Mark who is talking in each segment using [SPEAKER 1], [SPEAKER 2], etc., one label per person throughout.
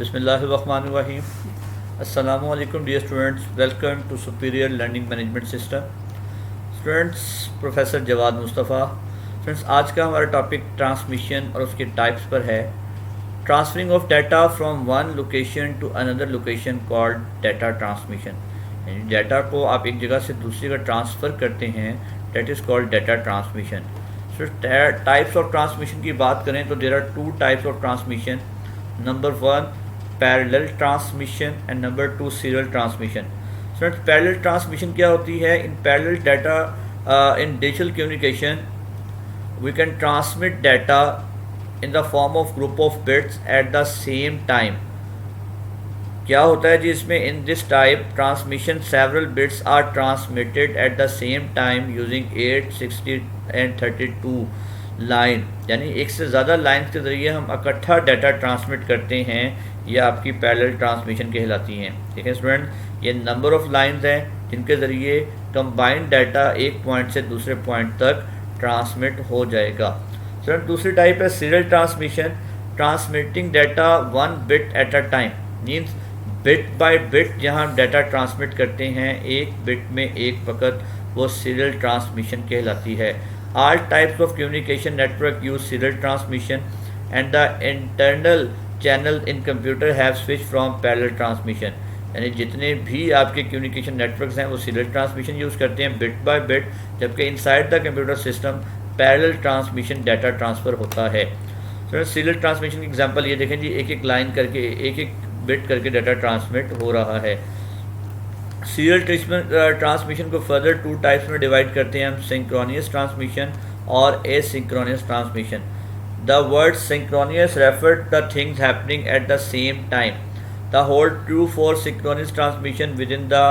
[SPEAKER 1] बिस्मिल्लाहिर्रहमानिर्रहीम। अस्सलामु अलैकुम dear students, welcome to superior learning management system. Students, professor Jawad Mustafa. Students, आज का हमारा टॉपिक ट्रांसमिशन और उसके टाइप्स पर है। Transferring of data from one location to another location called data transmission. यानी डाटा को आप एक जगह से दूसरी जगह ट्रांसफ़र करते हैं, that is called data transmission. So types of transmission की बात करें तो there are two types of transmission. Number one, parallel transmission and number two, serial transmission. Students, parallel transmission क्या होती है? In parallel data in digital communication we can transmit data in the form of group of bits at the same time. क्या होता है जी इसमें? In this type transmission several bits are transmitted at the same time using 8, 60 and 32 line, यानी एक से ज़्यादा line के ज़रिए हम इकट्ठा डाटा ट्रांसमिट करते हैं। ये आपकी पैरेलल ट्रांसमिशन कहलाती हैं। ठीक है स्टूडेंट, ये नंबर ऑफ़ लाइंस हैं जिनके ज़रिए कंबाइंड डाटा एक पॉइंट से दूसरे पॉइंट तक ट्रांसमिट हो जाएगा। स्टूडेंट, दूसरी टाइप है serial transmission, transmitting data one bit at a time. Means bit by bit जहाँ हम डाटा ट्रांसमिट करते हैं, एक बिट में एक वक्त, वो सीरियल ट्रांसमिशन कहलाती है। All types of communication network use serial transmission and the internal channel in computer have switched from parallel transmission। यानी जितने भी आपके कम्युनिकेशन नेटवर्क्स हैं वो सीरियल ट्रांसमिशन यूज़ करते हैं बिट बाय बिट, जबकि inside the computer system parallel transmission data transfer होता है। तो सीरियल ट्रांसमिशन की एग्जांपल ये देखें जी, एक एक लाइन करके, एक एक बिट करके डाटा ट्रांसमिट हो रहा है। सीरियल ट्रांसमिशन को फर्दर टू टाइप्स में डिवाइड करते हैं हम, सिंक्रोनियस ट्रांसमिशन और asynchronous transmission. The word synchronous refer the things happening at the same time. The hold true for synchronous transmission within the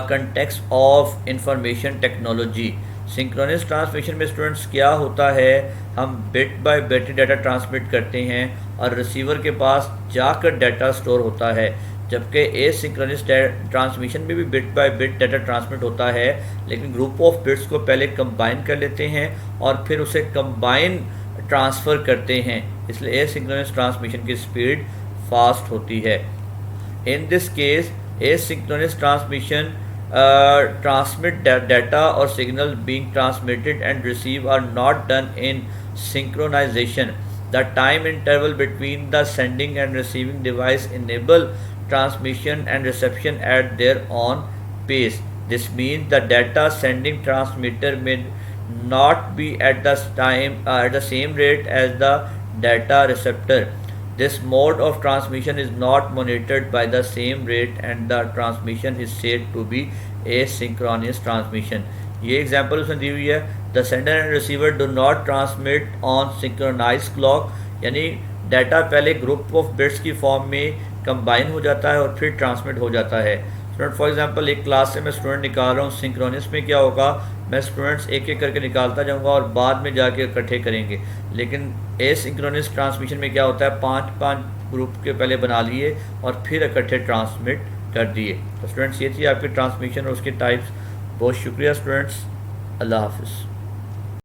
[SPEAKER 1] context of information technology. Synchronous transmission में students क्या होता है, हम bit by bit data transmit करते हैं और receiver के पास जाकर डाटा स्टोर होता है, जबकि एसिंक्रोनस ट्रांसमिशन में भी bit by bit data transmit होता है, लेकिन ग्रुप ऑफ बिट्स को पहले कंबाइन कर लेते हैं और फिर उसे कंबाइन ट्रांसफ़र करते हैं, इसलिए एसिंक्रोनस ट्रांसमिशन की स्पीड फास्ट होती है। In this case asynchronous transmission transmit data और signal being transmitted and receive are not done in synchronization. The time interval between the sending and receiving device enable transmission and reception at their own pace. This means the data sending transmitter may not be at the same rate as the data receptor. This mode of transmission is not monitored by the same rate and the transmission is said to be asynchronous transmission. ये example उसमें दी हुई है। The sender and receiver do not transmit on synchronize clock, यानी data पहले group of bits की form में combine हो जाता है और फिर ट्रांसमिट हो जाता है। स्टूडेंट, फॉर एग्जांपल एक क्लास से मैं स्टूडेंट निकाल रहा हूँ, सिंक्रोनस में क्या होगा, मैं स्टूडेंट्स एक एक करके निकालता जाऊँगा और बाद में जाके इकट्ठे करेंगे। लेकिन एसिंक्रोनस ट्रांसमिशन में क्या होता है, 5-5 ग्रुप के पहले बना लिए और फिर इकट्ठे ट्रांसमिट कर दिए। तो स्टूडेंट्स, ये थी आपकी ट्रांसमिशन और उसके टाइप्स। बहुत शुक्रिया स्टूडेंट्स, अल्लाह हाफिज़।